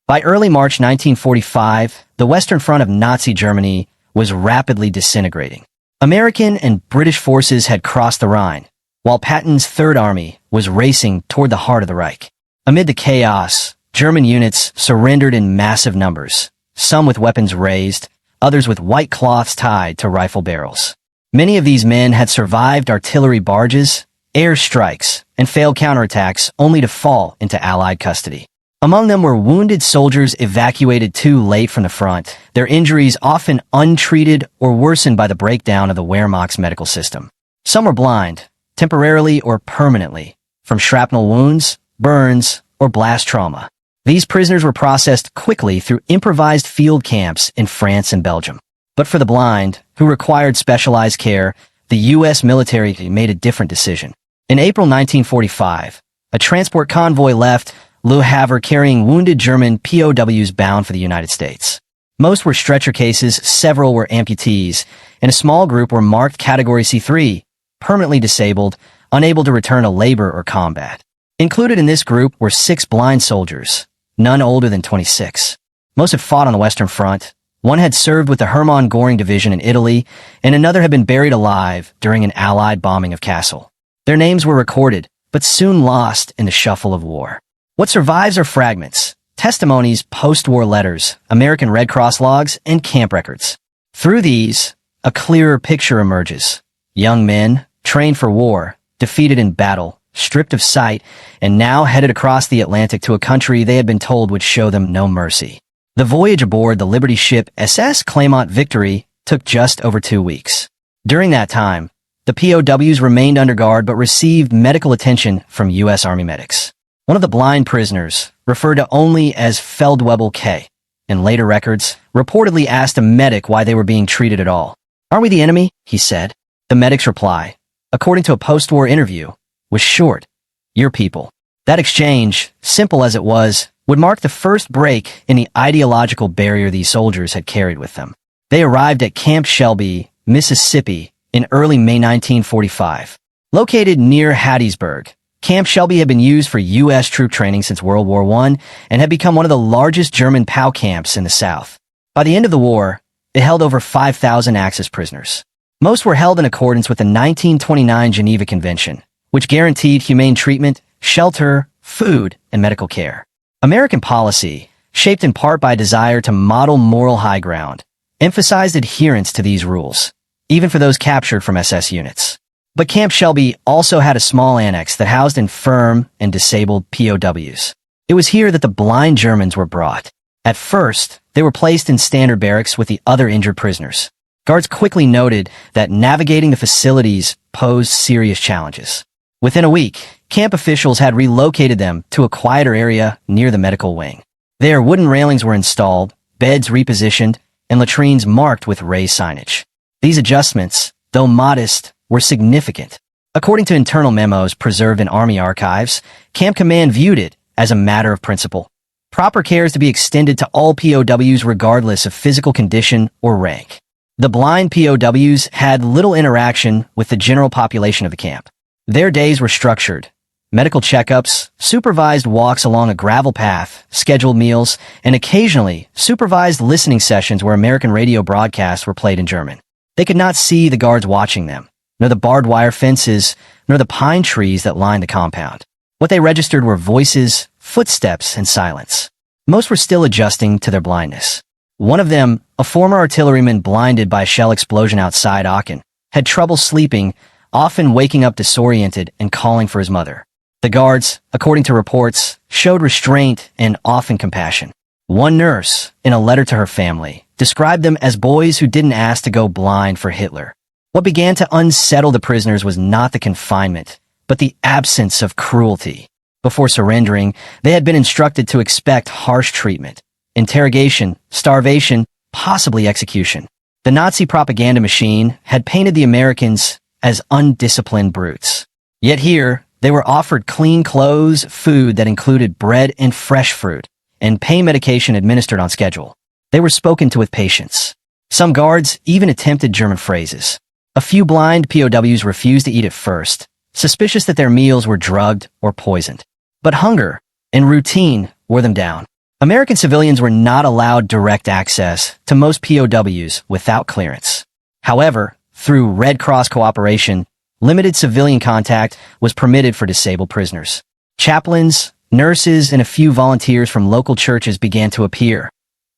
By early March 1945, the Western Front of Nazi Germany was rapidly disintegrating. American and British forces had crossed the Rhine, while Patton's Third Army was racing toward the heart of the Reich. Amid the chaos, German units surrendered in massive numbers, some with weapons raised, others with white cloths tied to rifle barrels. Many of these men had survived artillery barges, air strikes, and failed counterattacks only to fall into Allied custody. Among them were wounded soldiers evacuated too late from the front, their injuries often untreated or worsened by the breakdown of the Wehrmacht's medical system. Some were blind, temporarily or permanently, from shrapnel wounds, burns, or blast trauma. These prisoners were processed quickly through improvised field camps in France and Belgium. But for the blind, who required specialized care, the U.S. military made a different decision. In April 1945, a transport convoy left Le Havre carrying wounded German POWs bound for the United States. Most were stretcher cases, several were amputees, and a small group were marked Category C3, permanently disabled, unable to return to labor or combat. Included in this group were 6 blind soldiers, none older than 26. Most had fought on the Western Front. One had served with the Hermann Göring Division in Italy, and another had been buried alive during an Allied bombing of Kassel. Their names were recorded, but soon lost in the shuffle of war. What survives are fragments, testimonies, post-war letters, American Red Cross logs, and camp records. Through these, a clearer picture emerges. Young men, trained for war, defeated in battle, stripped of sight, and now headed across the Atlantic to a country they had been told would show them no mercy. The voyage aboard the Liberty ship SS Claymont Victory took just over 2 weeks. During that time, the POWs remained under guard but received medical attention from U.S. Army medics. One of the blind prisoners, referred to only as Feldwebel K, in later records, reportedly asked a medic why they were being treated at all. "Are we the enemy?" he said. The medic's reply, according to a post-war interview, was short, "Your people." That exchange, simple as it was, would mark the first break in the ideological barrier these soldiers had carried with them. They arrived at Camp Shelby, Mississippi, in early May 1945. Located near Hattiesburg, Camp Shelby had been used for U.S. troop training since World War I and had become one of the largest German POW camps in the South. By the end of the war, it held over 5,000 Axis prisoners. Most were held in accordance with the 1929 Geneva Convention, which guaranteed humane treatment, shelter, food, and medical care. American policy, shaped in part by a desire to model moral high ground, emphasized adherence to these rules, even for those captured from SS units. But Camp Shelby also had a small annex that housed infirm and disabled POWs. It was here that the blind Germans were brought. At first, they were placed in standard barracks with the other injured prisoners. Guards quickly noted that navigating the facilities posed serious challenges. Within a week, camp officials had relocated them to a quieter area near the medical wing. There, wooden railings were installed, beds repositioned, and latrines marked with raised signage. These adjustments, though modest, were significant. According to internal memos preserved in Army archives, Camp Command viewed it as a matter of principle. Proper care is to be extended to all POWs regardless of physical condition or rank. The blind POWs had little interaction with the general population of the camp. Their days were structured. Medical checkups, supervised walks along a gravel path, scheduled meals, and occasionally supervised listening sessions where American radio broadcasts were played in German. They could not see the guards watching them, nor the barbed wire fences, nor the pine trees that lined the compound. What they registered were voices, footsteps, and silence. Most were still adjusting to their blindness. One of them, a former artilleryman blinded by a shell explosion outside Aachen, had trouble sleeping, often waking up disoriented and calling for his mother. The guards, according to reports, showed restraint and often compassion. One nurse, in a letter to her family, described them as boys who didn't ask to go blind for Hitler. What began to unsettle the prisoners was not the confinement, but the absence of cruelty. Before surrendering, they had been instructed to expect harsh treatment, interrogation, starvation, possibly execution. The Nazi propaganda machine had painted the Americans as undisciplined brutes. Yet here, they were offered clean clothes, food that included bread and fresh fruit, and pain medication administered on schedule. They were spoken to with patience. Some guards even attempted German phrases. A few blind POWs refused to eat at first, suspicious that their meals were drugged or poisoned. But hunger and routine wore them down. American civilians were not allowed direct access to most POWs without clearance. However, through Red Cross cooperation, limited civilian contact was permitted for disabled prisoners. Chaplains, nurses, and a few volunteers from local churches began to appear,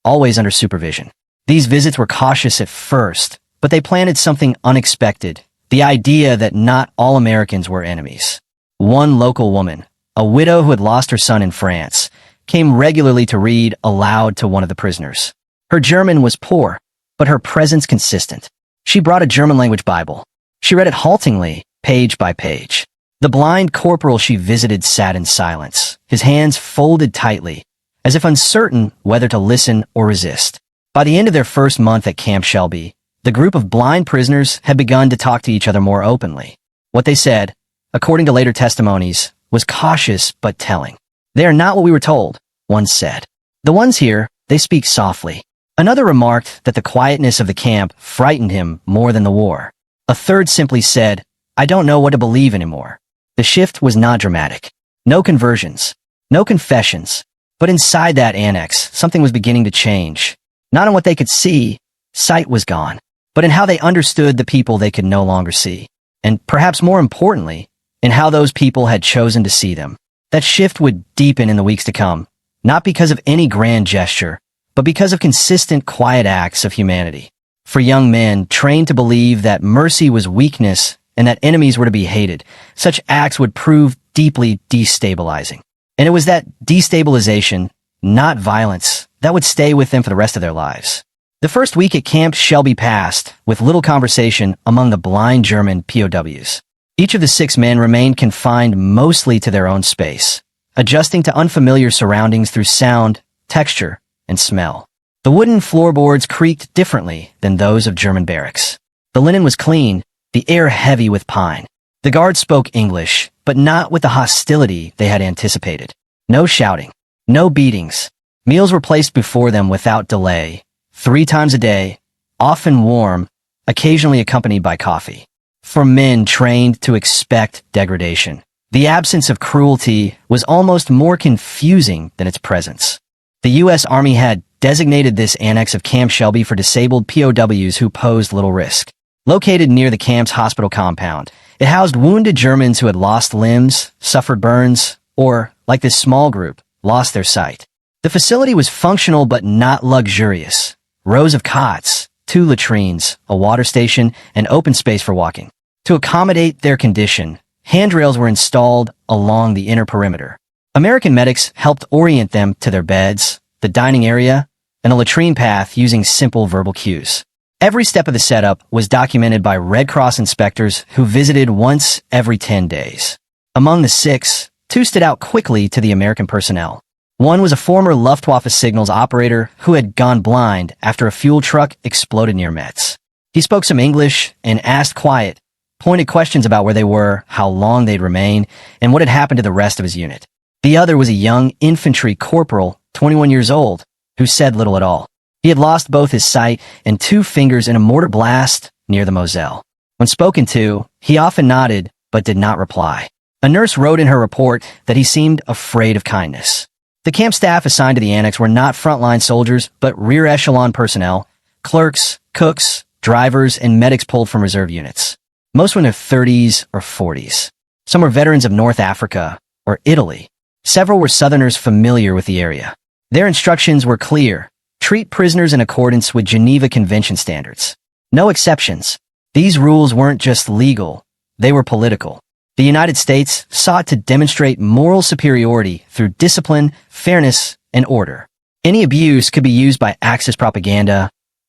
always under supervision. These visits were cautious at first, but they planted something unexpected, the idea that not all Americans were enemies. One local woman, a widow who had lost her son in France, came regularly to read aloud to one of the prisoners. Her German was poor, but her presence consistent. She brought a German-language Bible. She read it haltingly, page by page. The blind corporal she visited sat in silence, his hands folded tightly, as if uncertain whether to listen or resist. By the end of their first month at Camp Shelby, the group of blind prisoners had begun to talk to each other more openly. What they said, according to later testimonies, was cautious but telling. "They are not what we were told," one said. "The ones here, they speak softly." Another remarked that the quietness of the camp frightened him more than the war. A third simply said, "I don't know what to believe anymore." The shift was not dramatic. No conversions, no confessions. But inside that annex, something was beginning to change. Not in what they could see, sight was gone, but in how they understood the people they could no longer see. And perhaps more importantly, in how those people had chosen to see them. That shift would deepen in the weeks to come, not because of any grand gesture, but because of consistent, quiet acts of humanity. For young men trained to believe that mercy was weakness and that enemies were to be hated, such acts would prove deeply destabilizing. And it was that destabilization, not violence, that would stay with them for the rest of their lives. The first week at Camp Shelby passed with little conversation among the blind German POWs. Each of the 6 men remained confined mostly to their own space, adjusting to unfamiliar surroundings through sound, texture, and smell. The wooden floorboards creaked differently than those of German barracks. The linen was clean, the air heavy with pine. The guards spoke English, but not with the hostility they had anticipated. No shouting, no beatings. Meals were placed before them without delay, 3 times a day, often warm, occasionally accompanied by coffee. For men trained to expect degradation, the absence of cruelty was almost more confusing than its presence. The U.S. Army had designated this annex of Camp Shelby for disabled POWs who posed little risk. Located near the camp's hospital compound, it housed wounded Germans who had lost limbs, suffered burns, or, like this small group, lost their sight. The facility was functional but not luxurious. Rows of cots, 2 latrines, a water station, and open space for walking. To accommodate their condition, handrails were installed along the inner perimeter. American medics helped orient them to their beds, the dining area, and a latrine path using simple verbal cues. Every step of the setup was documented by Red Cross inspectors who visited once every 10 days. Among the 6, 2 stood out quickly to the American personnel. One was a former Luftwaffe signals operator who had gone blind after a fuel truck exploded near Metz. He spoke some English and asked quiet, pointed questions about where they were, how long they'd remain, and what had happened to the rest of his unit. The other was a young infantry corporal, 21 years old, who said little at all. He had lost both his sight and 2 fingers in a mortar blast near the Moselle. When spoken to, he often nodded, but did not reply. A nurse wrote in her report that he seemed afraid of kindness. The camp staff assigned to the annex were not frontline soldiers, but rear echelon personnel, clerks, cooks, drivers, and medics pulled from reserve units. Most were in their 30s or 40s. Some were veterans of North Africa or Italy. Several were Southerners familiar with the area. Their instructions were clear. Treat prisoners in accordance with Geneva Convention standards. No exceptions. These rules weren't just legal, they were political. The United States sought to demonstrate moral superiority through discipline, fairness, and order. Any abuse could be used by Axis propaganda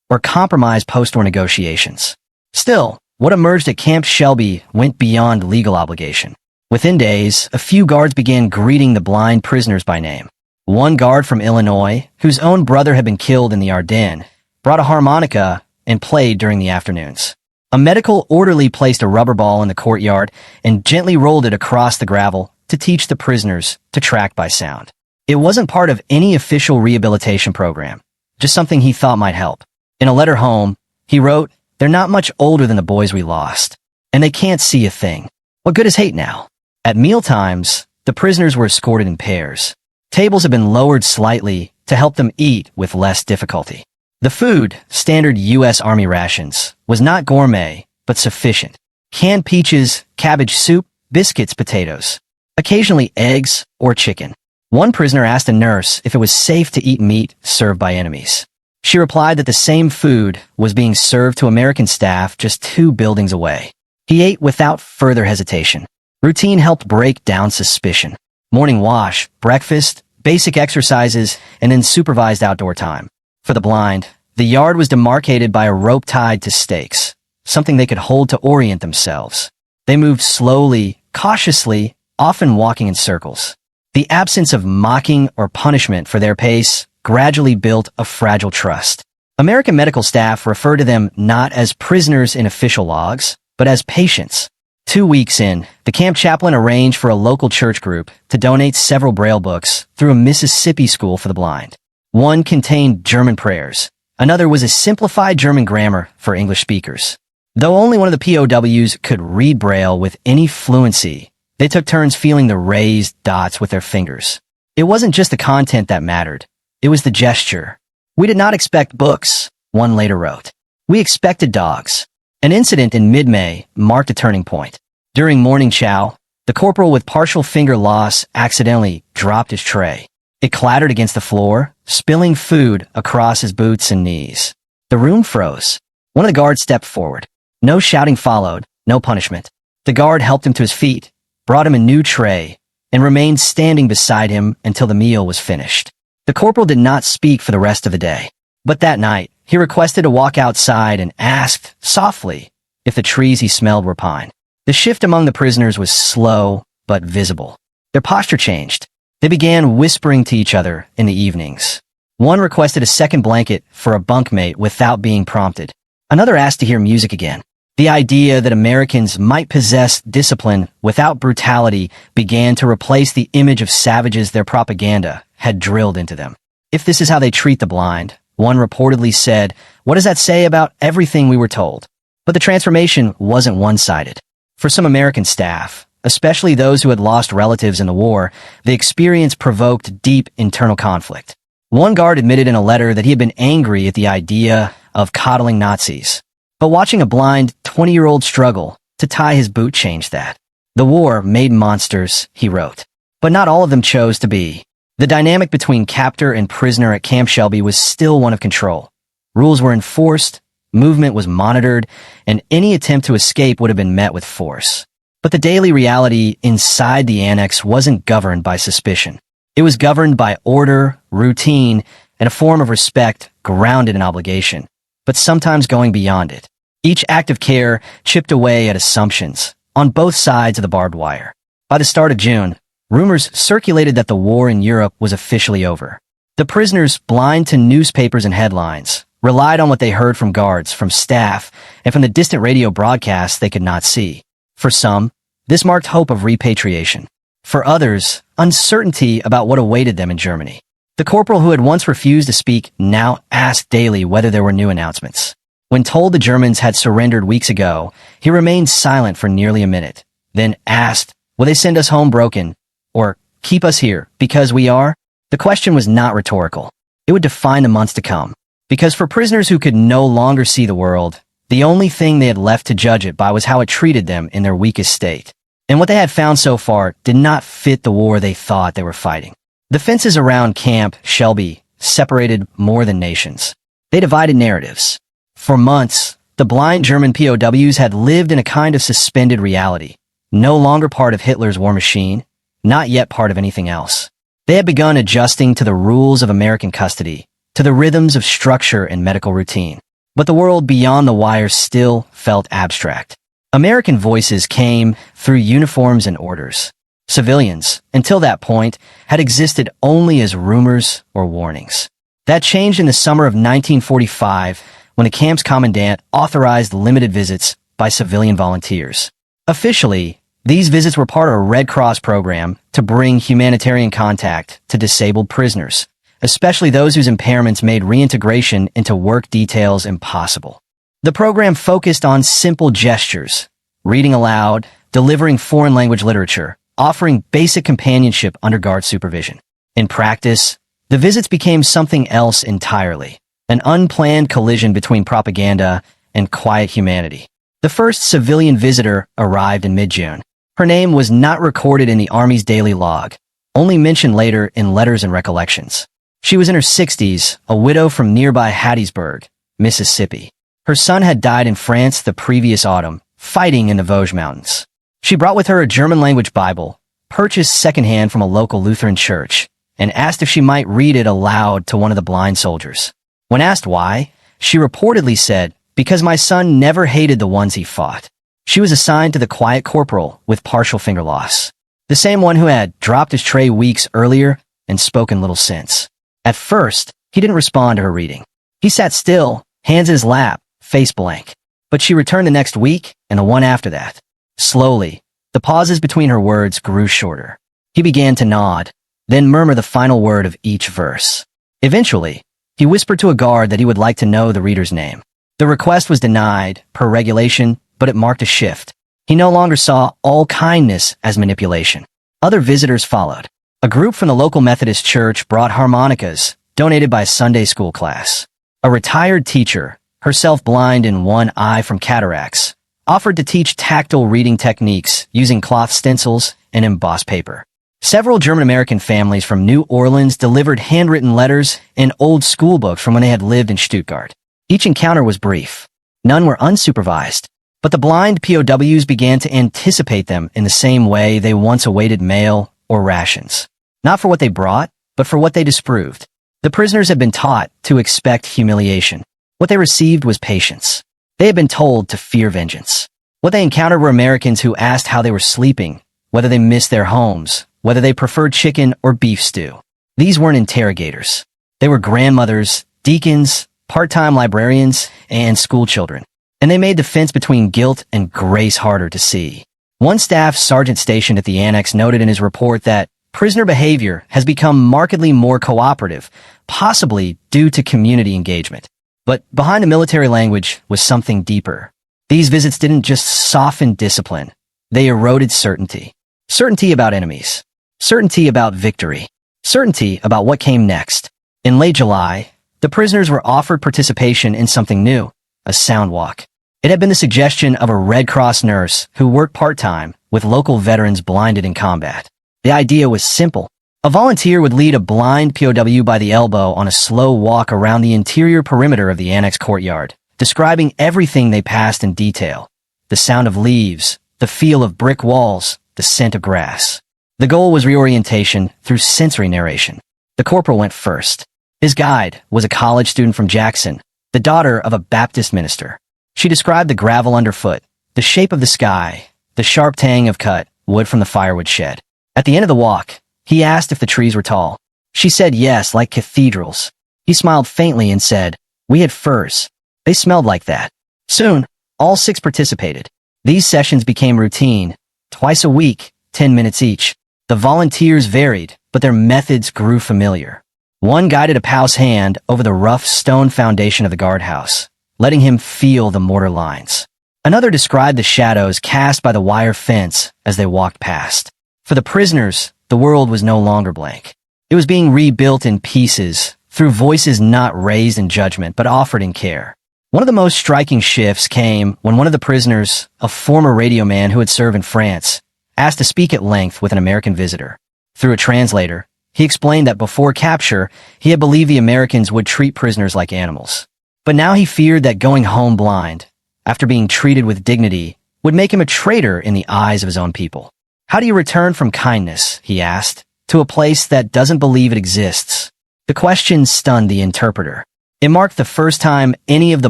or compromise post-war negotiations. Still, what emerged at Camp Shelby went beyond legal obligation. Within days, a few guards began greeting the blind prisoners by name. One guard from Illinois, whose own brother had been killed in the Ardennes, brought a harmonica and played during the afternoons. A medical orderly placed a rubber ball in the courtyard and gently rolled it across the gravel to teach the prisoners to track by sound. It wasn't part of any official rehabilitation program, just something he thought might help. In a letter home, he wrote, "They're not much older than the boys we lost, and they can't see a thing. What good is hate now?" At mealtimes, the prisoners were escorted in pairs. Tables had been lowered slightly to help them eat with less difficulty. The food, standard U.S. Army rations, was not gourmet, but sufficient. Canned peaches, cabbage soup, biscuits, potatoes. Occasionally eggs or chicken. One prisoner asked a nurse if it was safe to eat meat served by enemies. She replied that the same food was being served to American staff just 2 buildings away. He ate without further hesitation. Routine helped break down suspicion. Morning wash, breakfast, basic exercises, and then supervised outdoor time. For the blind, the yard was demarcated by a rope tied to stakes, something they could hold to orient themselves. They moved slowly, cautiously, often walking in circles. The absence of mocking or punishment for their pace gradually built a fragile trust. American medical staff refer to them not as prisoners in official logs, but as patients. 2 weeks in, the camp chaplain arranged for a local church group to donate several Braille books through a Mississippi school for the blind. One contained German prayers. Another was a simplified German grammar for English speakers. Though only one of the POWs could read Braille with any fluency, they took turns feeling the raised dots with their fingers. It wasn't just the content that mattered. It was the gesture. "We did not expect books," one later wrote. "We expected dogs." An incident in mid-May marked a turning point. During morning chow, the corporal with partial finger loss accidentally dropped his tray. It clattered against the floor, spilling food across his boots and knees. The room froze. One of the guards stepped forward. No shouting followed, no punishment. The guard helped him to his feet, brought him a new tray, and remained standing beside him until the meal was finished. The corporal did not speak for the rest of the day. But that night, he requested to walk outside and asked, softly, if the trees he smelled were pine. The shift among the prisoners was slow, but visible. Their posture changed. They began whispering to each other in the evenings. One requested a second blanket for a bunkmate without being prompted. Another asked to hear music again. The idea that Americans might possess discipline without brutality began to replace the image of savages their propaganda had drilled into them. "If this is how they treat the blind," one reportedly said, "what does that say about everything we were told?" But the transformation wasn't one-sided. For some American staff, especially those who had lost relatives in the war, the experience provoked deep internal conflict. One guard admitted in a letter that he had been angry at the idea of coddling Nazis. But watching a blind 20-year-old struggle to tie his boot changed that. "The war made monsters," he wrote. But not all of them chose to be. The dynamic between captor and prisoner at Camp Shelby was still one of control. Rules were enforced, movement was monitored, and any attempt to escape would have been met with force. But the daily reality inside the annex wasn't governed by suspicion. It was governed by order, routine, and a form of respect grounded in obligation, but sometimes going beyond it. Each act of care chipped away at assumptions on both sides of the barbed wire. By the start of June, rumors circulated that the war in Europe was officially over. The prisoners, blind to newspapers and headlines, relied on what they heard from guards, from staff, and from the distant radio broadcasts they could not see. For some, this marked hope of repatriation. For others, uncertainty about what awaited them in Germany. The corporal who had once refused to speak now asked daily whether there were new announcements. When told the Germans had surrendered weeks ago, he remained silent for nearly a minute, then asked, "Will they send us home broken? Or keep us here because we are?" The question was not rhetorical. It would define the months to come. Because for prisoners who could no longer see the world, the only thing they had left to judge it by was how it treated them in their weakest state. And what they had found so far did not fit the war they thought they were fighting. The fences around Camp Shelby separated more than nations. They divided narratives. For months, the blind German POWs had lived in a kind of suspended reality, no longer part of Hitler's war machine, not yet part of anything else. They had begun adjusting to the rules of American custody, to the rhythms of structure and medical routine. But the world beyond the wires still felt abstract. American voices came through uniforms and orders. Civilians, until that point, had existed only as rumors or warnings. That changed in the summer of 1945 when the camp's commandant authorized limited visits by civilian volunteers. Officially, these visits were part of a Red Cross program to bring humanitarian contact to disabled prisoners, especially those whose impairments made reintegration into work details impossible. The program focused on simple gestures, reading aloud, delivering foreign language literature, offering basic companionship under guard supervision. In practice, The visits became something else entirely, an unplanned collision between propaganda and quiet humanity. The first civilian visitor arrived in mid-June. Her name was not recorded in the Army's daily log, only mentioned later in letters and recollections. She was in her 60s, a widow from nearby Hattiesburg, Mississippi. Her son had died in France the previous autumn, fighting in the Vosges Mountains. She brought with her a German-language Bible, purchased secondhand from a local Lutheran church, and asked if she might read it aloud to one of the blind soldiers. When asked why, she reportedly said, "Because my son never hated the ones he fought." She was assigned to the quiet corporal with partial finger loss, the same one who had dropped his tray weeks earlier and spoken little since. At first, he didn't respond to her reading. He sat still, hands in his lap, face blank. But she returned the next week and the one after that. Slowly, the pauses between her words grew shorter. He began to nod, then murmur the final word of each verse. Eventually, he whispered to a guard that he would like to know the reader's name. The request was denied, per regulation, but it marked a shift. He no longer saw all kindness as manipulation. Other visitors followed. A group from the local Methodist church brought harmonicas, donated by a Sunday school class. A retired teacher, herself blind in one eye from cataracts, offered to teach tactile reading techniques using cloth stencils and embossed paper. Several German-American families from New Orleans delivered handwritten letters and old school books from when they had lived in Stuttgart. Each encounter was brief. None were unsupervised, but the blind POWs began to anticipate them in the same way they once awaited mail or rations. Not for what they brought, but for what they disproved. The prisoners had been taught to expect humiliation. What they received was patience. They had been told to fear vengeance. What they encountered were Americans who asked how they were sleeping, whether they missed their homes, whether they preferred chicken or beef stew. These weren't interrogators. They were grandmothers, deacons, part-time librarians, and schoolchildren. And they made the fence between guilt and grace harder to see. One staff sergeant stationed at the annex noted in his report that prisoner behavior has become markedly more cooperative, possibly due to community engagement. But behind the military language was something deeper. These visits didn't just soften discipline. They eroded certainty. Certainty about enemies. Certainty about victory. Certainty about what came next. In late July, the prisoners were offered participation in something new, a sound walk. It had been the suggestion of a Red Cross nurse who worked part-time with local veterans blinded in combat. The idea was simple. A volunteer would lead a blind POW by the elbow on a slow walk around the interior perimeter of the annex courtyard, describing everything they passed in detail. The sound of leaves, the feel of brick walls, the scent of grass. The goal was reorientation through sensory narration. The corporal went first. His guide was a college student from Jackson, the daughter of a Baptist minister. She described the gravel underfoot, the shape of the sky, the sharp tang of cut wood from the firewood shed. At the end of the walk, he asked if the trees were tall. She said yes, like cathedrals. He smiled faintly and said, "We had firs. They smelled like that." Soon, all 6 participated. These sessions became routine, twice a week, 10 minutes each. The volunteers varied, but their methods grew familiar. One guided a POW's hand over the rough stone foundation of the guardhouse, letting him feel the mortar lines. Another described the shadows cast by the wire fence as they walked past. For the prisoners, the world was no longer blank. It was being rebuilt in pieces, through voices not raised in judgment but offered in care. One of the most striking shifts came when one of the prisoners, a former radio man who had served in France, asked to speak at length with an American visitor. Through a translator, he explained that before capture, he had believed the Americans would treat prisoners like animals. But now he feared that going home blind, after being treated with dignity, would make him a traitor in the eyes of his own people. How do you return from kindness, he asked, to a place that doesn't believe it exists? The question stunned the interpreter. It marked the first time any of the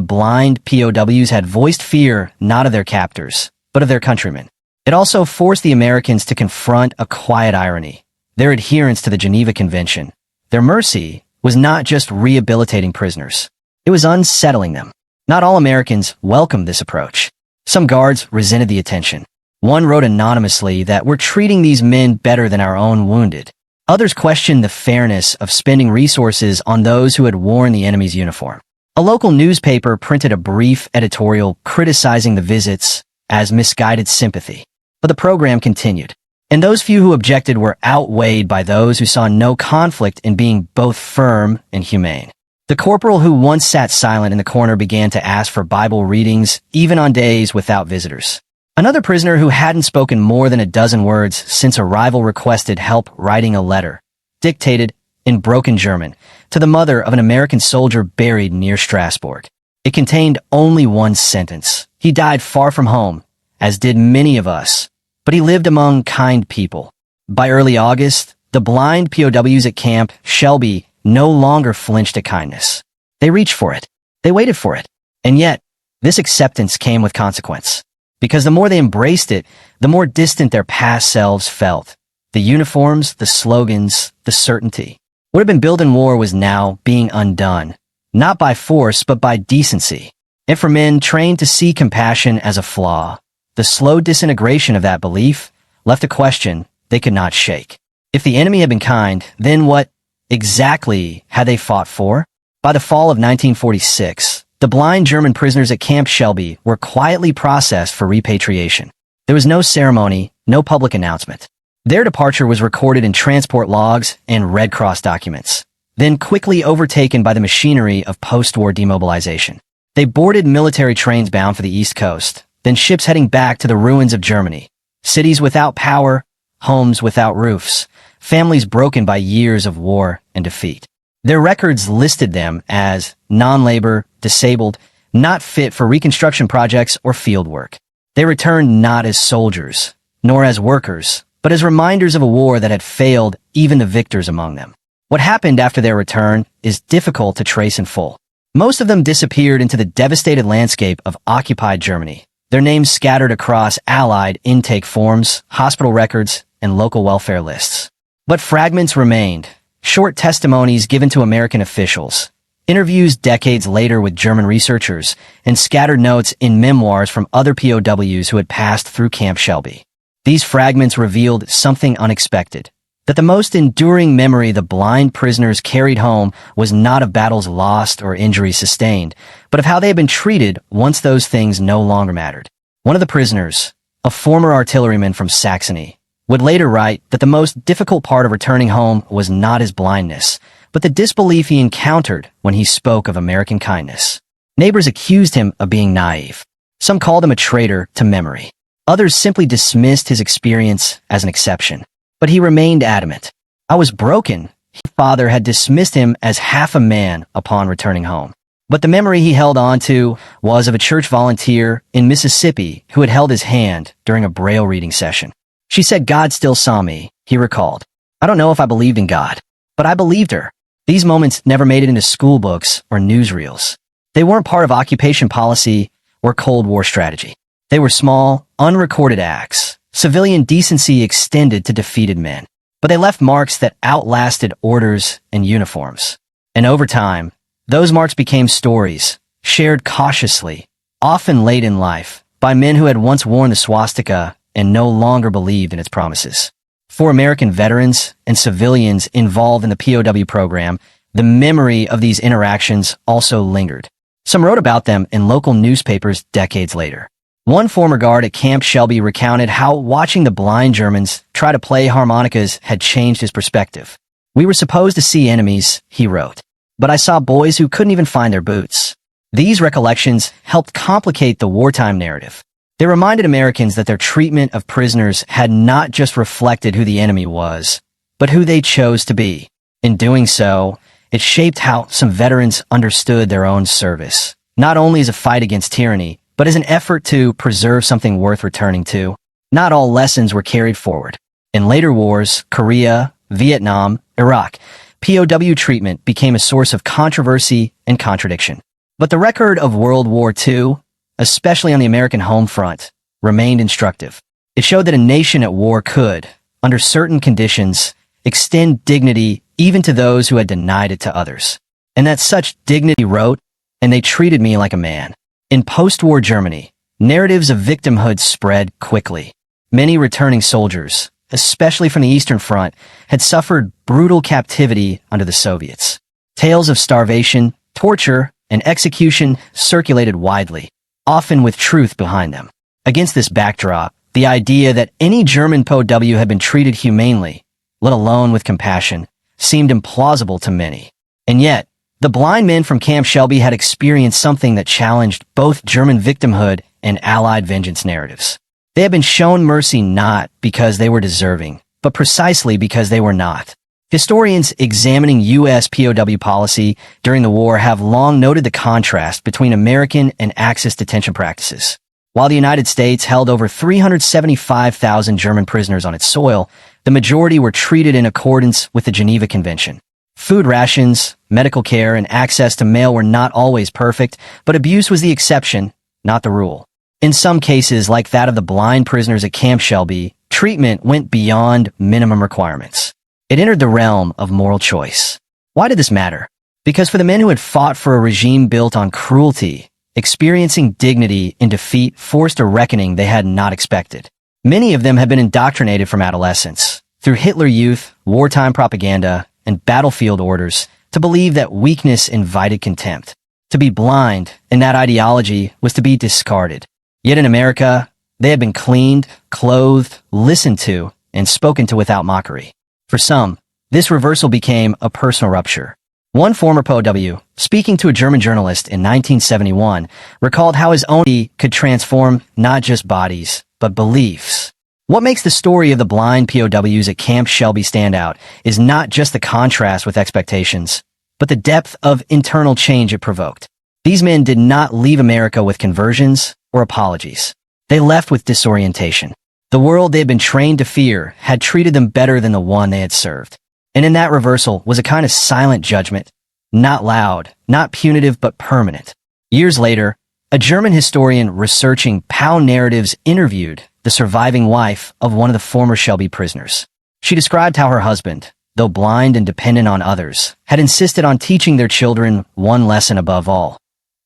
blind POWs had voiced fear not of their captors, but of their countrymen. It also forced the Americans to confront a quiet irony, their adherence to the Geneva Convention. Their mercy was not just rehabilitating prisoners. It was unsettling them. Not all Americans welcomed this approach. Some guards resented the attention. One wrote anonymously that we're treating these men better than our own wounded. Others questioned the fairness of spending resources on those who had worn the enemy's uniform. A local newspaper printed a brief editorial criticizing the visits as misguided sympathy. But the program continued. And those few who objected were outweighed by those who saw no conflict in being both firm and humane. The corporal who once sat silent in the corner began to ask for Bible readings, even on days without visitors. Another prisoner who hadn't spoken more than a dozen words since arrival requested help writing a letter, dictated in broken German, to the mother of an American soldier buried near Strasbourg. It contained only one sentence. He died far from home, as did many of us, but he lived among kind people. By early August, the blind POWs at Camp Shelby no longer flinched at kindness. They reached for it. They waited for it. And yet, this acceptance came with consequence. Because the more they embraced it, the more distant their past selves felt. The uniforms, the slogans, the certainty. What had been built in war was now being undone, not by force, but by decency. And for men trained to see compassion as a flaw, the slow disintegration of that belief left a question they could not shake. If the enemy had been kind, then what exactly had they fought for? By the fall of 1946, the blind German prisoners at Camp Shelby were quietly processed for repatriation. There was no ceremony, no public announcement. Their departure was recorded in transport logs and Red Cross documents, then quickly overtaken by the machinery of post-war demobilization. They boarded military trains bound for the East Coast, then ships heading back to the ruins of Germany. Cities without power, homes without roofs, families broken by years of war and defeat. Their records listed them as non-labor, disabled, not fit for reconstruction projects or field work. They returned not as soldiers, nor as workers, but as reminders of a war that had failed even the victors among them. What happened after their return is difficult to trace in full. Most of them disappeared into the devastated landscape of occupied Germany, their names scattered across Allied intake forms, hospital records, and local welfare lists. But fragments remained, short testimonies given to American officials, interviews decades later with German researchers, and scattered notes in memoirs from other POWs who had passed through Camp Shelby. These fragments revealed something unexpected, that the most enduring memory the blind prisoners carried home was not of battles lost or injuries sustained, but of how they had been treated once those things no longer mattered. One of the prisoners, a former artilleryman from Saxony, would later write that the most difficult part of returning home was not his blindness, but the disbelief he encountered when he spoke of American kindness. Neighbors accused him of being naive. Some called him a traitor to memory. Others simply dismissed his experience as an exception. But he remained adamant. I was broken. His father had dismissed him as half a man upon returning home. But the memory he held on to was of a church volunteer in Mississippi who had held his hand during a Braille reading session. She said God still saw me, he recalled. I don't know if I believed in God, but I believed her. These moments never made it into school books or newsreels. They weren't part of occupation policy or Cold War strategy. They were small, unrecorded acts, civilian decency extended to defeated men. But they left marks that outlasted orders and uniforms. And over time, those marks became stories, shared cautiously, often late in life, by men who had once worn the swastika and no longer believed in its promises. For American veterans and civilians involved in the POW program, the memory of these interactions also lingered. Some wrote about them in local newspapers decades later. One former guard at Camp Shelby recounted how watching the blind Germans try to play harmonicas had changed his perspective. We were supposed to see enemies, he wrote, but I saw boys who couldn't even find their boots. These recollections helped complicate the wartime narrative. They reminded Americans that their treatment of prisoners had not just reflected who the enemy was, but who they chose to be. In doing so, it shaped how some veterans understood their own service, not only as a fight against tyranny, but as an effort to preserve something worth returning to. Not all lessons were carried forward. In later wars, Korea, Vietnam, Iraq, POW treatment became a source of controversy and contradiction. But the record of World War II, especially on the American home front, remained instructive. It showed that a nation at war could, under certain conditions, extend dignity even to those who had denied it to others. And that such dignity wrote, and they treated me like a man. In post-war Germany, narratives of victimhood spread quickly. Many returning soldiers, especially from the Eastern Front, had suffered brutal captivity under the Soviets. Tales of starvation, torture, and execution circulated widely, often with truth behind them. Against this backdrop, The idea that any German POW had been treated humanely, let alone with compassion, seemed implausible to many. And yet, the blind men from Camp Shelby had experienced something that challenged both German victimhood and Allied vengeance narratives. They had been shown mercy not because they were deserving, but precisely because they were not. Historians examining U.S. POW policy during the war have long noted the contrast between American and Axis detention practices. While the United States held over 375,000 German prisoners on its soil, the majority were treated in accordance with the Geneva Convention. Food rations, medical care, and access to mail were not always perfect, but abuse was the exception, not the rule. In some cases, like that of the blind prisoners at Camp Shelby, treatment went beyond minimum requirements. It entered the realm of moral choice. Why did this matter? Because for the men who had fought for a regime built on cruelty, experiencing dignity in defeat forced a reckoning they had not expected. Many of them had been indoctrinated from adolescence, through Hitler Youth, wartime propaganda, and battlefield orders, to believe that weakness invited contempt. To be blind in that ideology was to be discarded. Yet in America, they had been cleaned, clothed, listened to, and spoken to without mockery. For some, this reversal became a personal rupture. One former POW, speaking to a German journalist in 1971, recalled how his own body could transform not just bodies, but beliefs. What makes the story of the blind POWs at Camp Shelby stand out is not just the contrast with expectations, but the depth of internal change it provoked. These men did not leave America with conversions or apologies. They left with disorientation. The world they had been trained to fear had treated them better than the one they had served. And in that reversal was a kind of silent judgment, not loud, not punitive, but permanent. Years later, a German historian researching POW narratives interviewed the surviving wife of one of the former Shelby prisoners. She described how her husband, though blind and dependent on others, had insisted on teaching their children one lesson above all.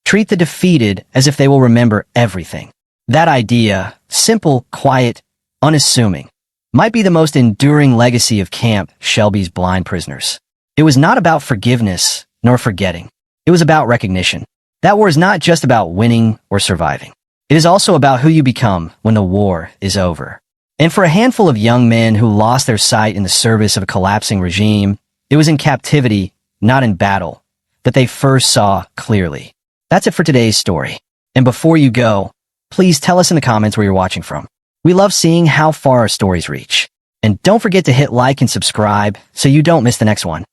Treat the defeated as if they will remember everything. That idea, simple, quiet, unassuming, might be the most enduring legacy of Camp Shelby's blind prisoners. It was not about forgiveness nor forgetting. It was about recognition. That war is not just about winning or surviving. It is also about who you become when the war is over. And for a handful of young men who lost their sight in the service of a collapsing regime, it was in captivity, not in battle, that they first saw clearly. That's it for today's story. And before you go, please tell us in the comments where you're watching from. We love seeing how far our stories reach. And don't forget to hit like and subscribe so you don't miss the next one.